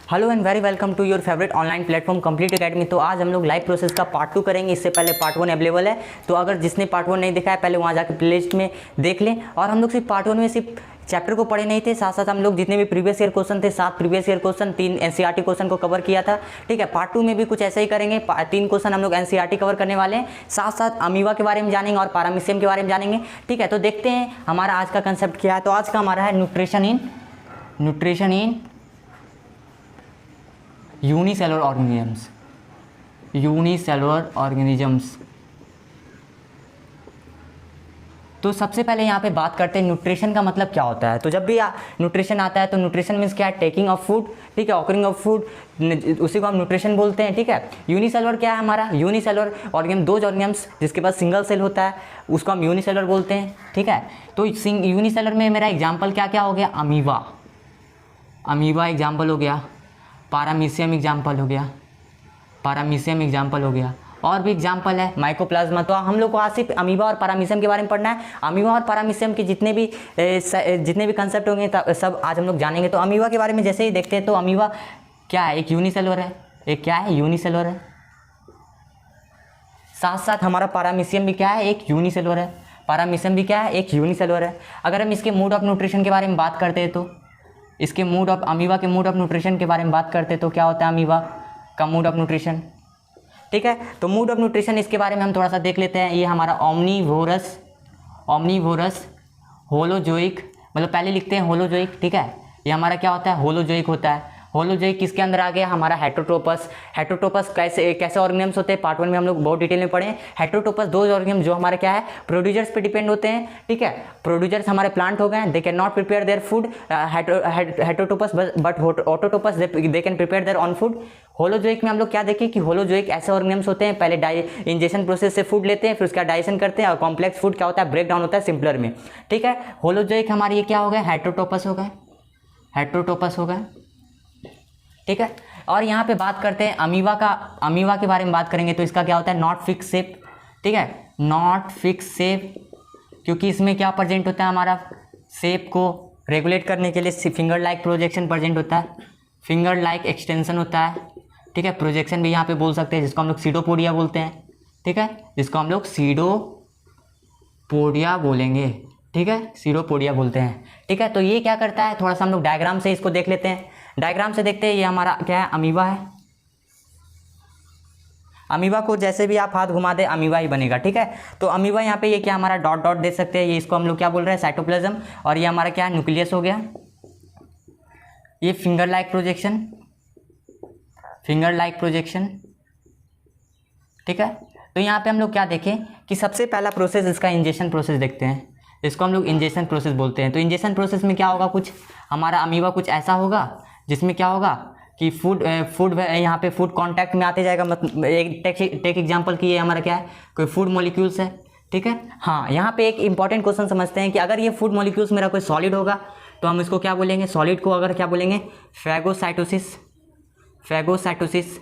Hello and very welcome to your favourite online platform Complete Academy. तो आज हम लोग लाइव प्रोसेस का पार्ट 2 करेंगे। इससे पहले पार्ट 1 अवेलेबल है, तो अगर जिसने पार्ट 1 नहीं देखा है पहले वहाँ जाकर प्लेलिस्ट में देख लें। और हम लोग सिर्फ पार्ट 1 में सिर्फ चैप्टर को पढ़े नहीं थे, साथ साथ हम लोग जितने भी प्रीवियस ईयर क्वेश्चन थे 7 previous year question 3 NCERT question को कवर किया था। ठीक है, पार्ट 2 में भी कुछ ऐसा ही करेंगे। 3 क्वेश्चन हम लोग एनसीईआरटी कवर करने वाले हैं, साथ साथ अमीबा के बारे में जानेंगे और पैरामीशियम के बारे में जानेंगे। ठीक है, तो देखते हैं हमारा आज का कंसेप्ट क्या है। तो आज का हमारा है न्यूट्रिशन इन यूनिसेलुलर ऑर्गेनिजम्स। तो सबसे पहले यहाँ पे बात करते हैं न्यूट्रिशन का मतलब क्या होता है। तो जब भी न्यूट्रिशन आता है तो न्यूट्रिशन मीन्स क्या है, टेकिंग ऑफ फूड। ठीक है, ऑकरिंग ऑफ फूड, उसी को हम न्यूट्रिशन बोलते हैं। ठीक है, यूनिसेलुलर क्या है हमारा, यूनिसेलुलर ऑर्गेनिज्म, दो ऑर्गेनिजम्स जिसके पास सिंगल सेल होता है उसको हम यूनिसेलुलर बोलते हैं। ठीक है, तो यूनिसेलुलर में मेरा एग्जाम्पल क्या क्या हो गया, अमीबा एग्जाम्पल हो गया, पैरामीशियम एग्जाम्पल हो गया, और भी एग्जाम्पल है माइकोप्लाज्मा। तो हम लोग को आज सिर्फ अमीबा और पैरामीशियम के बारे में पढ़ना है। अमीबा और पैरामीशियम के जितने भी कंसेप्ट होंगे सब आज हम लोग जानेंगे। तो अमीबा के बारे में जैसे ही देखते हैं तो अमीबा क्या है, एक यूनिसेलुलर है, यूनिसेलुलर है। साथ साथ हमारा पैरामीशियम भी क्या है, एक यूनिसेलुलर है। अगर हम इसके मोड ऑफ न्यूट्रिशन के बारे में बात करते हैं तो अमीबा के मोड ऑफ न्यूट्रिशन के बारे में बात करते हैं तो क्या होता है अमीबा का मोड ऑफ न्यूट्रिशन। ठीक है, तो मोड ऑफ न्यूट्रिशन इसके बारे में हम थोड़ा सा देख लेते हैं। ये हमारा ओमनीवोरस होलोजोइक, मतलब पहले लिखते हैं होलोजोइक। ठीक है, ये हमारा क्या होता है, होलोजोइक होता है। होलोजोइक किसके अंदर आ गया, हमारा हेटरोटोपस कैसे ऑर्गेनिजम्स होते हैं, पार्ट 1 में हम लोग बहुत डिटेल में पढ़े। हेटरोटोपस दो ऑर्गेनिज्म जो हमारे क्या है, प्रोड्यूसर्स पे डिपेंड होते हैं। ठीक है, प्रोड्यूसर्स हमारे प्लांट हो गए, they can not prepare their food. Heterotrophs but autotrophs they can prepare their own food. Holozoic में हम लोग क्या देखें कि होलोजोइक ऐसे ऑर्गेनिजम्स होते हैं, पहले इंजेक्शन प्रोसेस से फूड लेते हैं, फिर उसका डाइजेशन करते हैं और कॉम्प्लेक्स फूड क्या होता है, ब्रेक डाउन होता है सिंपलर में। ठीक है, होलोजोइक हमारी ये क्या हो गया, हेटरोटोपस हो गए। ठीक है, और यहाँ पे बात करते हैं अमीबा के बारे में बात करेंगे तो इसका क्या होता है, नॉट फिक्स शेप। ठीक है, नॉट फिक्स शेप, क्योंकि इसमें क्या प्रेजेंट होता है, हमारा शेप को रेगुलेट करने के लिए फिंगर लाइक प्रोजेक्शन प्रेजेंट होता है, फिंगर लाइक एक्सटेंशन होता है। ठीक है, प्रोजेक्शन भी यहाँ पे बोल सकते हैं, जिसको हम लोग सीडोपोडिया बोलते हैं। ठीक है, जिसको हम लोग सीडोपोडिया बोलेंगे। ठीक है, सीडोपोडिया बोलते हैं। ठीक है, तो ये क्या करता है, थोड़ा सा हम लोग डायग्राम से इसको देख लेते हैं। डायग्राम से देखते हैं, ये हमारा क्या है, अमीबा है। अमीबा को जैसे भी आप हाथ घुमा दे अमीबा ही बनेगा। ठीक है, तो अमीबा यहाँ पे ये क्या हमारा डॉट डॉट दे सकते हैं, ये इसको हम लोग क्या बोल रहे हैं, साइटोप्लाज्म। और ये हमारा क्या है, न्यूक्लियस हो गया। ये फिंगर लाइक प्रोजेक्शन। ठीक है, तो यहाँ पे हम लोग क्या देखें कि सबसे पहला प्रोसेस इसका इंजेक्शन प्रोसेस देखते हैं, इसको हम लोग इंजेक्शन प्रोसेस बोलते हैं। तो इंजेक्शन प्रोसेस में क्या होगा, कुछ हमारा अमीबा कुछ ऐसा होगा जिसमें क्या होगा कि फूड यहाँ पे फूड कांटेक्ट में आते जाएगा। मतलब टेक एग्जांपल कि ये हमारा क्या है, कोई फूड मॉलिक्यूल्स है। ठीक है, हाँ, यहाँ पे एक इंपॉर्टेंट क्वेश्चन समझते हैं कि अगर ये फूड मॉलिक्यूल्स मेरा कोई सॉलिड होगा तो हम इसको क्या बोलेंगे, सॉलिड को अगर क्या बोलेंगे, फैगोसाइटोसिस।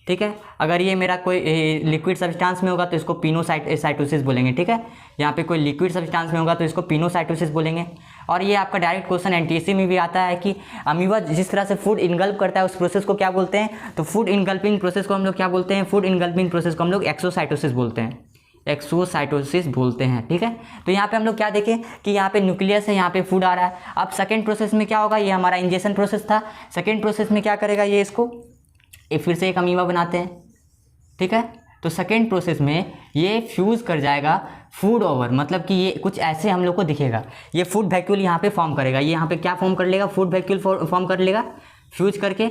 ठीक है, अगर ये मेरा कोई लिक्विड सब्सटेंस में होगा तो इसको पिनोसाइटोसिस बोलेंगे। ठीक है, यहाँ पे कोई लिक्विड सब्सटेंस में होगा तो इसको पिनोसाइटोसिस बोलेंगे। और ये आपका डायरेक्ट क्वेश्चन एनटीएससी में भी आता है कि अमीबा जिस तरह से फूड इनगल्प करता है उस प्रोसेस को क्या बोलते हैं, तो फूड इनगल्पिंग प्रोसेस को हम लोग क्या बोलते हैं, एक्सोसाइटोसिस बोलते हैं। ठीक है, तो यहाँ पे हम लोग क्या देखें कि यहाँ पे न्यूक्लियस है, यहाँ पे फूड आ रहा है। अब सेकेंड प्रोसेस में क्या होगा, ये हमारा इंजेक्शन प्रोसेस था। सेकेंड प्रोसेस में क्या करेगा, ये इसको फिर से एक अमीबा बनाते हैं। ठीक है, तो सेकेंड प्रोसेस में ये फ्यूज़ कर जाएगा फूड ओवर, मतलब कि ये कुछ ऐसे हम लोग को दिखेगा, ये फूड वैक्यूल यहाँ पे फॉर्म करेगा। ये यहाँ पे क्या फॉर्म कर लेगा, फूड वैक्यूल फॉर्म कर लेगा, फ्यूज करके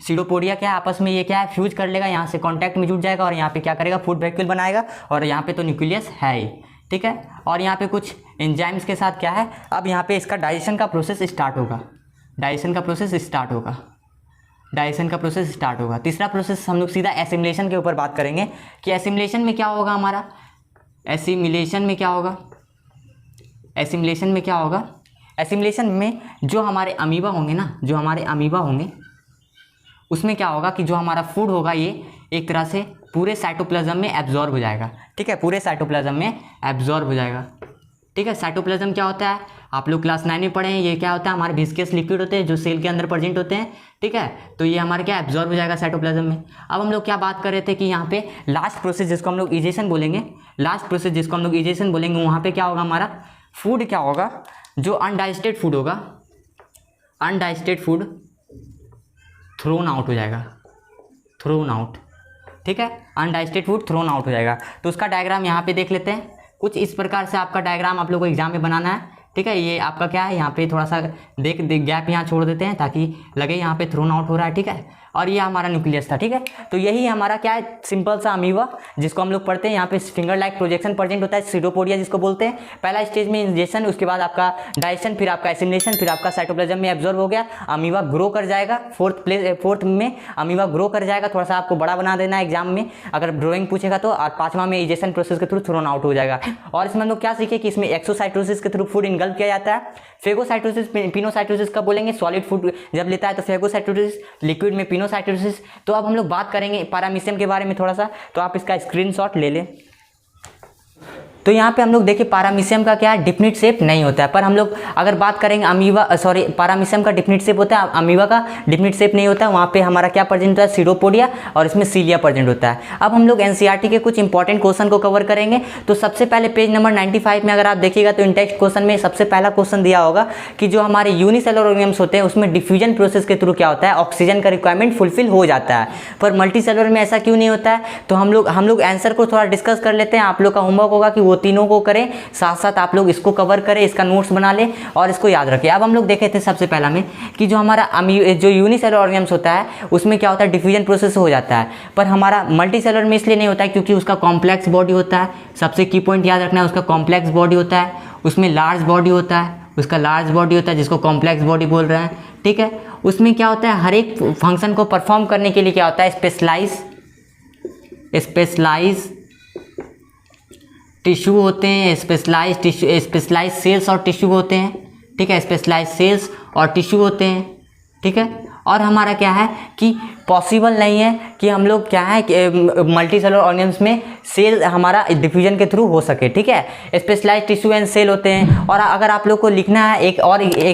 सीडोपोडिया क्या है, आपस में ये क्या है, फ्यूज कर लेगा, यहाँ से कॉन्टैक्ट में जुट जाएगा और यहाँ पे क्या करेगा, फूड वैक्यूल बनाएगा। और यहाँ पे तो न्यूक्लियस है ही। ठीक है, और यहाँ पे कुछ एंजाइम्स के साथ क्या है, अब यहाँ पे इसका डाइजेशन का प्रोसेस स्टार्ट होगा। तीसरा प्रोसेस हम लोग सीधा एसिमिलेशन के ऊपर बात करेंगे कि एसिमिलेशन में क्या होगा हमारा, एसिमिलेशन में क्या होगा, जो हमारे अमीबा होंगे उसमें क्या होगा कि जो हमारा फूड होगा ये एक तरह से पूरे साइटोप्लाज्म में एब्जॉर्ब हो जाएगा। ठीक है, पूरे साइटोप्लाज्म में एब्जॉर्ब हो जाएगा। ठीक है, साइटोप्लाज्म क्या होता है, आप लोग क्लास 9 में पढ़े हैं, ये क्या होता है, हमारे विस्कस लिक्विड होते हैं जो सेल के अंदर प्रेजेंट होते हैं, ठीक है। तो ये हमारे क्या एब्जॉर्ब हो जाएगा साइटोप्लाज्म में। अब हम लोग क्या बात कर रहे थे कि यहाँ पे लास्ट प्रोसेस जिसको हम लोग इजेशन बोलेंगे, लास्ट प्रोसेस जिसको हम लोग इजेशन बोलेंगे, वहाँ पे क्या होगा, हमारा फूड क्या होगा, जो अनडाइजेस्टेड फूड होगा, अनडाइजेस्टेड फूड थ्रोन आउट हो जाएगा, थ्रोन आउट, ठीक है। अनडाइजेस्टेड फूड थ्रोन आउट हो जाएगा। तो उसका डायग्राम यहाँ पे देख लेते हैं। कुछ इस प्रकार से आपका डायग्राम आप लोग को एग्जाम में बनाना है, ठीक है। ये आपका क्या है, यहाँ पे थोड़ा सा देख गैप यहाँ छोड़ देते हैं ताकि लगे यहाँ पे थ्रोन आउट हो रहा है, ठीक है। और ये हमारा न्यूक्लियस था, ठीक है। तो यही हमारा क्या है, सिंपल सा अमीबा जिसको हम लोग पढ़ते हैं। यहाँ पे फिंगर लाइक प्रोजेक्शन प्रेजेंट होता है, सीडोपोडिया जिसको बोलते हैं। पहला स्टेज में इंजेक्शन, उसके बाद आपका डाइजेशन, फिर आपका एसिमिलेशन, फिर आपका साइटोप्लाज्म में एब्जॉर्ब हो गया, अमीबा ग्रो कर जाएगा। फोर्थ में अमीबा ग्रो कर जाएगा, थोड़ा सा आपको बड़ा बना देना है एग्जाम में अगर ड्राइंग पूछेगा तो। और 5वां में इजेशन प्रोसेस के थ्रू थ्रोन आउट हो जाएगा। और इसमें हम लोग क्या सीखे कि इसमें एक्सोसाइटोसिस के थ्रू फूड इनगल्फ किया जाता है। फेगोसाइटोसिस, पिनोसाइटोसिस कब बोलेंगे, सॉलिड फूड जब लेता है तो फेगोसाइटोसिस, लिक्विड में पिनोसाइटोसिस। तो अब हम लोग बात करेंगे पैरामीशियम के बारे में थोड़ा सा, तो आप इसका स्क्रीनशॉट ले लें। तो यहाँ पे हम लोग देखिए पैरामीशियम का क्या है, डिफिनिट शेप नहीं होता है। पर हम लोग अगर बात करेंगे अमीबा, सॉरी पैरामीशियम का डिफिनिट शेप होता है, अमीबा का डिफिनिट शेप नहीं होता है। वहाँ पे हमारा क्या प्रेजेंट होता है, सीडोपोडिया, और इसमें सीलिया प्रेजेंट होता है। अब हम लोग एनसीईआरटी के कुछ इंपॉर्टेंट क्वेश्चन को कवर करेंगे। तो सबसे पहले पेज नंबर 95 में अगर आप देखिएगा तो इंटेक्स्ट क्वेश्चन में सबसे पहला क्वेश्चन दिया होगा कि जो हमारे यूनिसेलुलर ऑर्गेनिजम्स होते हैं उसमें डिफ्यूजन प्रोसेस के थ्रू क्या होता है, ऑक्सीजन का रिक्वायरमेंट फुलफिल हो जाता है। पर मल्टीसेलुलर में ऐसा क्यों नहीं होता है। तो हम लोग आंसर को थोड़ा डिस्कस कर लेते हैं। आप लोग का होमवर्क होगा कि वो तीनों को करें, साथ साथ आप लोग इसको कवर करें, इसका नोट्स बना लें और इसको याद रखें। अब हम लोग देखे थे सबसे पहला में कि जो हमारा जो यूनिसेलुलर ऑर्गेनिजम्स होता है उसमें क्या होता है, डिफ्यूजन प्रोसेस हो जाता है। पर हमारा मल्टीसेलुलर में इसलिए नहीं होता है क्योंकि उसका कॉम्प्लेक्स बॉडी होता है। सबसे की पॉइंट याद रखना है, उसका कॉम्प्लेक्स बॉडी होता है, उसमें लार्ज बॉडी होता है, उसका लार्ज बॉडी होता है जिसको कॉम्प्लेक्स बॉडी बोल रहे हैं, ठीक है। उसमें क्या होता है, हर एक फंक्शन को परफॉर्म करने के लिए क्या होता है, स्पेशलाइज टिश्यू होते हैं, स्पेशलाइज सेल्स और टिश्यू होते हैं, ठीक है। स्पेशलाइज सेल्स और टिश्यू होते हैं, ठीक है। और हमारा क्या है कि पॉसिबल नहीं है कि हम लोग क्या है कि मल्टीसेलुलर ऑर्गेनिजम्स में सेल हमारा डिफ्यूजन के थ्रू हो सके, ठीक है। स्पेशलाइज टिश्यू एंड सेल होते हैं। और अगर आप लोग को लिखना है एक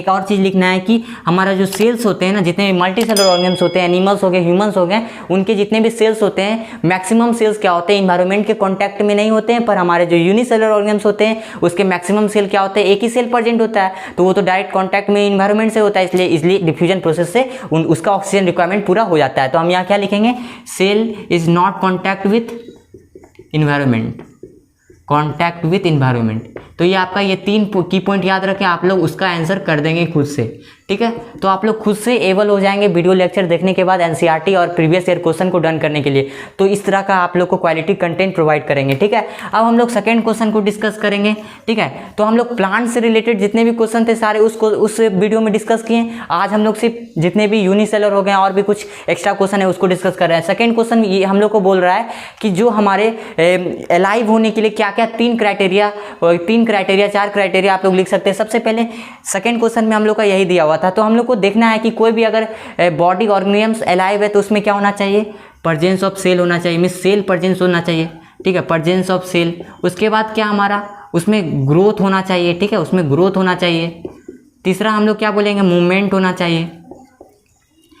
और चीज़ लिखना है कि हमारा जो सेल्स होते हैं ना, जितने भी मल्टीसेलुलर ऑर्गेनिजम्स होते हैं, एनिमल्स हो गए, ह्यूमंस हो गए, उनके जितने भी सेल्स होते हैं, मैक्सिमम सेल्स क्या होते हैं, इन्वायरमेंट के कॉन्टैक्ट में नहीं होते हैं। पर हमारे जो यूनिसेलुलर ऑर्गेनिजम्स होते हैं उसके मैक्सिमम सेल क्या होते हैं, एक ही सेल प्रेजेंट होता है, तो वो तो डायरेक्ट कॉन्टैक्ट में इन्वायरमेंट से होता है, इसलिए डिफ्यूजन प्रोसेस से उसका ऑक्सीजन रिक्वायरमेंट पूरा हो जाता है। तो हम यहाँ क्या लिखेंगे, cell is not contact with environment, contact with environment. तो ये आपका ये 3 की पॉइंट याद रखें, आप लोग उसका आंसर कर देंगे खुद से, ठीक है। तो आप लोग खुद से एबल हो जाएंगे वीडियो लेक्चर देखने के बाद एनसीईआरटी और प्रीवियस ईयर क्वेश्चन को डन करने के लिए। तो इस तरह का आप लोग को क्वालिटी कंटेंट प्रोवाइड करेंगे, ठीक है। अब हम लोग सेकंड क्वेश्चन को डिस्कस करेंगे, ठीक है। तो हम लोग प्लांट से रिलेटेड जितने भी क्वेश्चन थे सारे उस वीडियो में डिस्कस किए। आज हम लोग सिर्फ जितने भी यूनिसेलुलर हो गए और भी कुछ एक्स्ट्रा क्वेश्चन है उसको डिस्कस कर रहे हैं। सेकेंड क्वेश्चन ये हम लोग को बोल रहा है कि जो हमारे अलाइव होने के लिए क्या क्या 4 क्राइटेरिया आप लोग लिख सकते हैं। सबसे पहले सेकंड क्वेश्चन में हम लोग का यही दिया हुआ था। तो हम लोग को देखना है कि कोई भी अगर बॉडी ऑर्गेनिजम्स अलाइव है तो उसमें क्या होना चाहिए, प्रेजेंस ऑफ सेल होना चाहिए, मीन सेल प्रेजेंस होना चाहिए, ठीक है, प्रेजेंस ऑफ सेल। उसके बाद क्या हमारा उसमें ग्रोथ होना चाहिए, ठीक है, उसमें ग्रोथ होना चाहिए। तीसरा हम लोग क्या बोलेंगे, मूवमेंट होना चाहिए।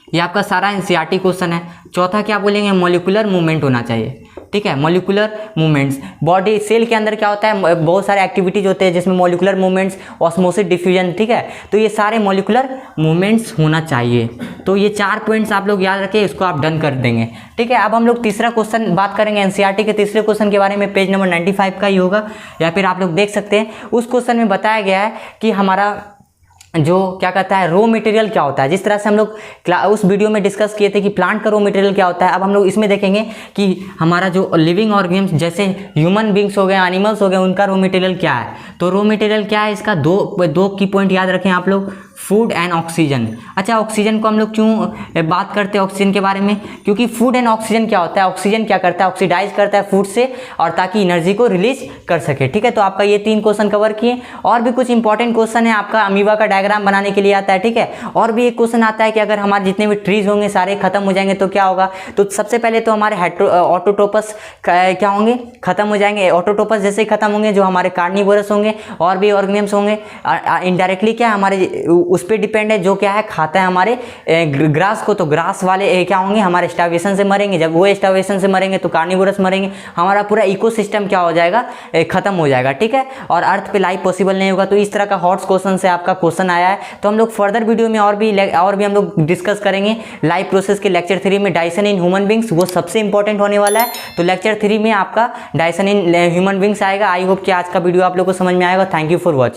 ये आपका सारा एनसीईआरटी क्वेश्चन है। चौथा क्या बोलेंगे, मॉलिक्यूलर मूवमेंट होना चाहिए, ठीक है, मॉलिक्यूलर मूवमेंट्स। बॉडी सेल के अंदर क्या होता है, बहुत सारे एक्टिविटीज होते हैं जिसमें मॉलिक्यूलर मूवमेंट्स, ऑस्मोसिस, डिफ्यूजन, ठीक है। तो ये सारे मॉलिक्यूलर मूवमेंट्स होना चाहिए। तो ये 4 पॉइंट्स आप लोग याद रखें, इसको आप डन कर देंगे, ठीक है। अब हम लोग तीसरा क्वेश्चन बात करेंगे एनसीईआरटी के तीसरे क्वेश्चन के बारे में, पेज नंबर 95 का ही होगा, या फिर आप लोग देख सकते हैं। उस क्वेश्चन में बताया गया है कि हमारा जो क्या कहता है, रॉ मटेरियल क्या होता है। जिस तरह से हम लोग उस वीडियो में डिस्कस किए थे कि प्लांट का रॉ मटेरियल क्या होता है, अब हम लोग इसमें देखेंगे कि हमारा जो लिविंग ऑर्गेनिज्म जैसे ह्यूमन बींग्स हो गए, एनिमल्स हो गए, उनका रॉ मटेरियल क्या है। तो रॉ मटेरियल क्या है इसका, दो की पॉइंट याद रखें आप लोग, फूड एंड ऑक्सीजन। अच्छा, ऑक्सीजन को हम लोग क्यों बात करते हैं ऑक्सीजन के बारे में, क्योंकि फूड एंड ऑक्सीजन क्या होता है, ऑक्सीजन क्या करता है, ऑक्सीडाइज करता है फूड से और ताकि एनर्जी को रिलीज कर सके। ठीक है, तो आपका ये 3 क्वेश्चन कवर किए। और भी कुछ इंपॉर्टेंट क्वेश्चन है आपका अमीबा का डायग्राम बनाने के लिए आता है। ठीक है, और भी एक क्वेश्चन आता है कि अगर हमारे जितने भी ट्रीज होंगे सारे खत्म हो जाएंगे तो क्या होगा। तो सबसे पहले तो हमारे ऑटोट्रोपस क्या होंगे, खत्म हो जाएंगे। ऑटोट्रोपस जैसे ही खत्म होंगे जो हमारे कार्निवोरस होंगे और भी ऑर्गेनिजम्स होंगे इनडायरेक्टली क्या हमारे उस पर डिपेंड है, जो क्या है खाता है हमारे ग्रास को। तो ग्रास वाले क्या होंगे हमारे स्टार्वेशन से मरेंगे। जब वो स्टार्वेशन से मरेंगे तो कार्निवोरस मरेंगे, हमारा पूरा इकोसिस्टम क्या हो जाएगा, खत्म हो जाएगा। ठीक है, और अर्थ पे लाइफ पॉसिबल नहीं होगा। तो इस तरह का हॉट क्वेश्चन से आपका क्वेश्चन आया है। तो हम लोग फर्दर वीडियो में और भी हम लोग डिस्कस करेंगे लाइफ प्रोसेस के लेक्चर 3 में डाइजेशन इन ह्यूमन बींग्स, वो सबसे इंपॉर्टेंट होने वाला है। तो लेक्चर 3 में आपका डाइजेशन इन ह्यूमन बींग्स आएगा। आई होप कि आज का वीडियो आप लोग को समझ में आएगा। Thank you for watching.